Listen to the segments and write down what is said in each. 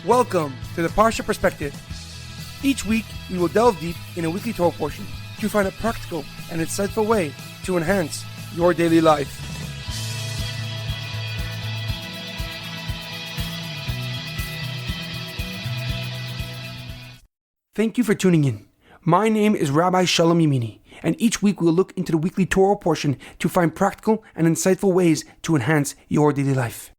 Welcome to the Parsha Perspective. Each week, we will delve deep in a weekly Torah portion to find a practical and insightful way to enhance your daily life. Thank you for tuning in. My name is Rabbi Shalom Yamini, and each week we will look into the weekly Torah portion to find practical and insightful ways to enhance your daily life.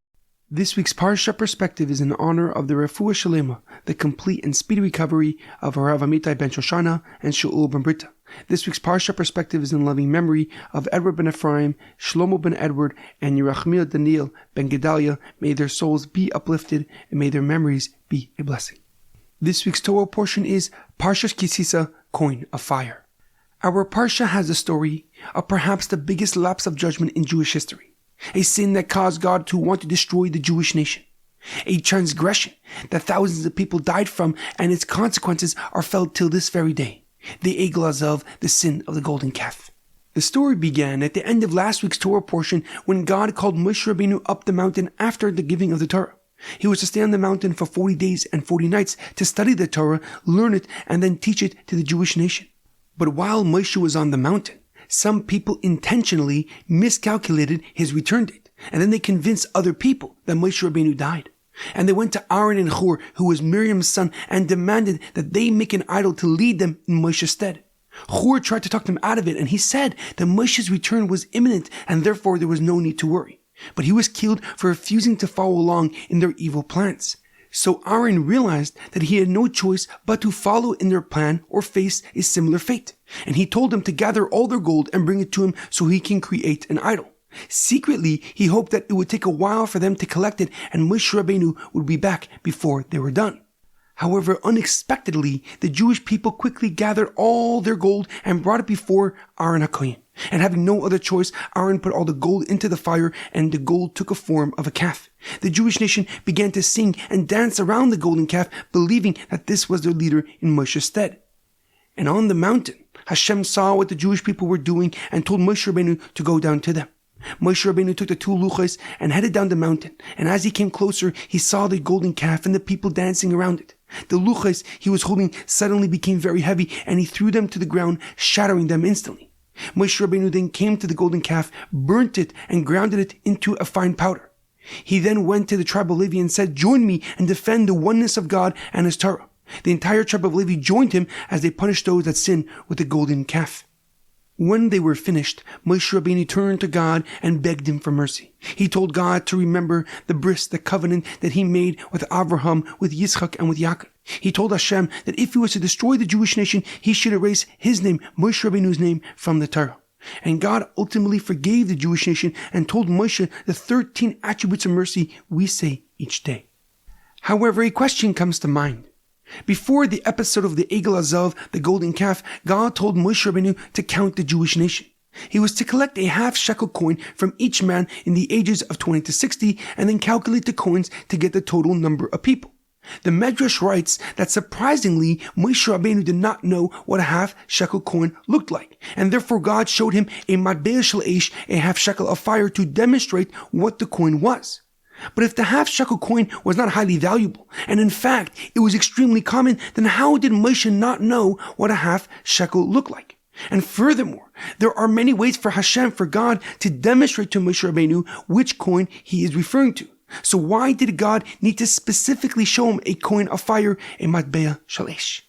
This week's Parsha Perspective is in honor of the Refuah Shlema, the complete and speedy recovery of HaRav Amitai ben Shoshanna and Shaul ben Berta. This week's Parsha Perspective is in loving memory of Edward Ben Efraim, Shlomo Ben Edward, and Yirachmiel Daniel Ben Gedalia. May their souls be uplifted and may their memories be a blessing. This week's Torah portion is Parshas Ki Tisa, Coin of Fire. Our Parsha has the story of perhaps the biggest lapse of judgment in Jewish history. A sin that caused God to want to destroy the Jewish nation. A transgression that thousands of people died from, and its consequences are felt till this very day. The Egel, the sin of the golden calf. The story began at the end of last week's Torah portion when God called Moshe Rabbeinu up the mountain after the giving of the Torah. He was to stay on the mountain for 40 days and 40 nights to study the Torah, learn it, and then teach it to the Jewish nation. But while Moshe was on the mountain, some people intentionally miscalculated his return date, and then they convinced other people that Moshe Rabbeinu died. And they went to Aaron and Hur, who was Miriam's son, and demanded that they make an idol to lead them in Moshe's stead. Hur tried to talk them out of it, and he said that Moshe's return was imminent, and therefore there was no need to worry. But he was killed for refusing to follow along in their evil plans. So Aaron realized that he had no choice but to follow in their plan or face a similar fate. And he told them to gather all their gold and bring it to him so he can create an idol. Secretly, he hoped that it would take a while for them to collect it and Moshe Rabbeinu would be back before they were done. However, unexpectedly, the Jewish people quickly gathered all their gold and brought it before Aaron HaKohen. And having no other choice, Aaron put all the gold into the fire, and the gold took a form of a calf. The Jewish nation began to sing and dance around the golden calf, believing that this was their leader in Moshe's stead. And on the mountain, Hashem saw what the Jewish people were doing and told Moshe Rabbeinu to go down to them. Moshe Rabbeinu took the two luchos and headed down the mountain, and as he came closer, he saw the golden calf and the people dancing around it. The luchos he was holding suddenly became very heavy, and he threw them to the ground, shattering them instantly. Moshe Rabbeinu then came to the golden calf, burnt it, and grounded it into a fine powder. He then went to the tribe of Levi and said, "Join me and defend the oneness of God and His Torah." The entire tribe of Levi joined him as they punished those that sinned with the golden calf. When they were finished, Moshe Rabbeinu turned to God and begged him for mercy. He told God to remember the bris, the covenant that he made with Abraham, with Yitzchak, and with Yaakov. He told Hashem that if he was to destroy the Jewish nation, he should erase his name, Moshe Rabbeinu's name, from the Torah. And God ultimately forgave the Jewish nation and told Moshe the 13 attributes of mercy we say each day. However, a question comes to mind. Before the episode of the Egel, the golden calf, God told Moshe Rabbeinu to count the Jewish nation. He was to collect a half-shekel coin from each man in the ages of 20 to 60 and then calculate the coins to get the total number of people. The Medrash writes that surprisingly, Moshe Rabbeinu did not know what a half-shekel coin looked like, and therefore God showed him a matbea shel eish, a half-shekel of fire, to demonstrate what the coin was. But if the half-shekel coin was not highly valuable, and in fact it was extremely common, then how did Moshe not know what a half-shekel looked like? And furthermore, there are many ways for Hashem, for God, to demonstrate to Moshe Rabbeinu which coin he is referring to. So why did God need to specifically show him a coin of fire, a matbea shel eish?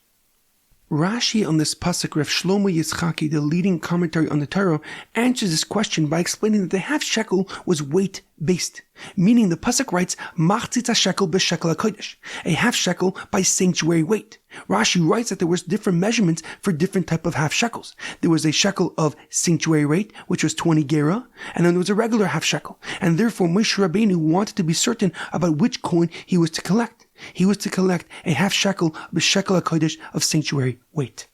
Rashi on this pasuk, Rav Shlomo Yitzchaki, the leading commentary on the Torah, answers this question by explaining that the half shekel was weight-based, meaning the pasuk writes, "Machzitz shekel b'shekel hakodesh," a half shekel by sanctuary weight. Rashi writes that there was different measurements for different type of half shekels. There was a shekel of sanctuary weight, which was 20 gera, and then there was a regular half shekel. And therefore Moshe Rabbeinu wanted to be certain about which coin he was to collect. He was to collect a half shekel b'shekel hakodesh of sanctuary weight.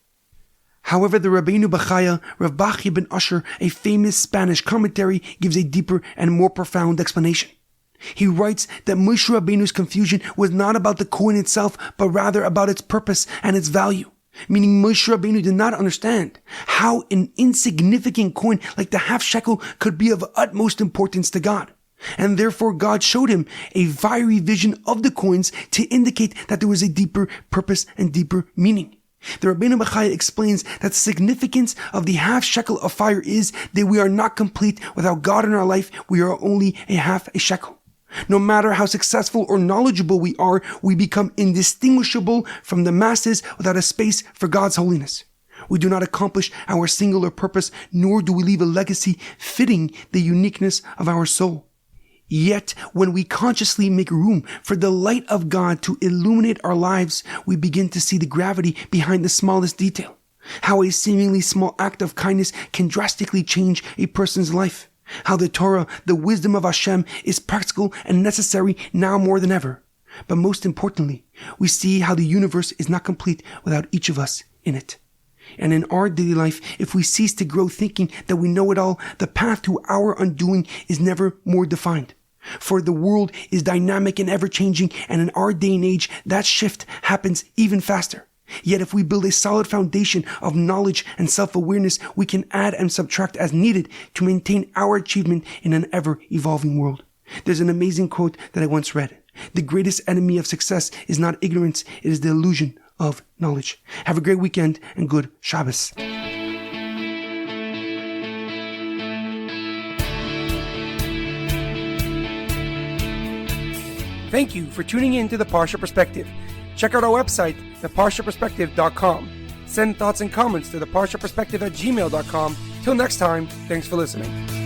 However, the Rabbeinu Bachaya, Rav Bachya ben Asher, a famous Spanish commentary, gives a deeper and more profound explanation. He writes that Moshe Rabbeinu's confusion was not about the coin itself, but rather about its purpose and its value. Meaning Moshe Rabbeinu did not understand how an insignificant coin like the half shekel could be of utmost importance to God. And therefore God showed him a fiery vision of the coins to indicate that there was a deeper purpose and deeper meaning. The Rabbeinu Bechaya explains that the significance of the half shekel of fire is that we are not complete without God in our life. We are only a half a shekel. No matter how successful or knowledgeable we are, we become indistinguishable from the masses without a space for God's holiness. We do not accomplish our singular purpose, nor do we leave a legacy fitting the uniqueness of our soul. Yet, when we consciously make room for the light of God to illuminate our lives, we begin to see the gravity behind the smallest detail. How a seemingly small act of kindness can drastically change a person's life. How the Torah, the wisdom of Hashem, is practical and necessary now more than ever. But most importantly, we see how the universe is not complete without each of us in it. And in our daily life, if we cease to grow thinking that we know it all, the path to our undoing is never more defined. For the world is dynamic and ever-changing, and in our day and age, that shift happens even faster. Yet if we build a solid foundation of knowledge and self-awareness, we can add and subtract as needed to maintain our achievement in an ever-evolving world. There's an amazing quote that I once read. The greatest enemy of success is not ignorance, it is the illusion of knowledge. Have a great weekend and good Shabbos. Thank you for tuning in to the Parsha Perspective. Check out our website, theparshaperspective.com. Send thoughts and comments to theparshaperspective@gmail.com. Till next time, thanks for listening.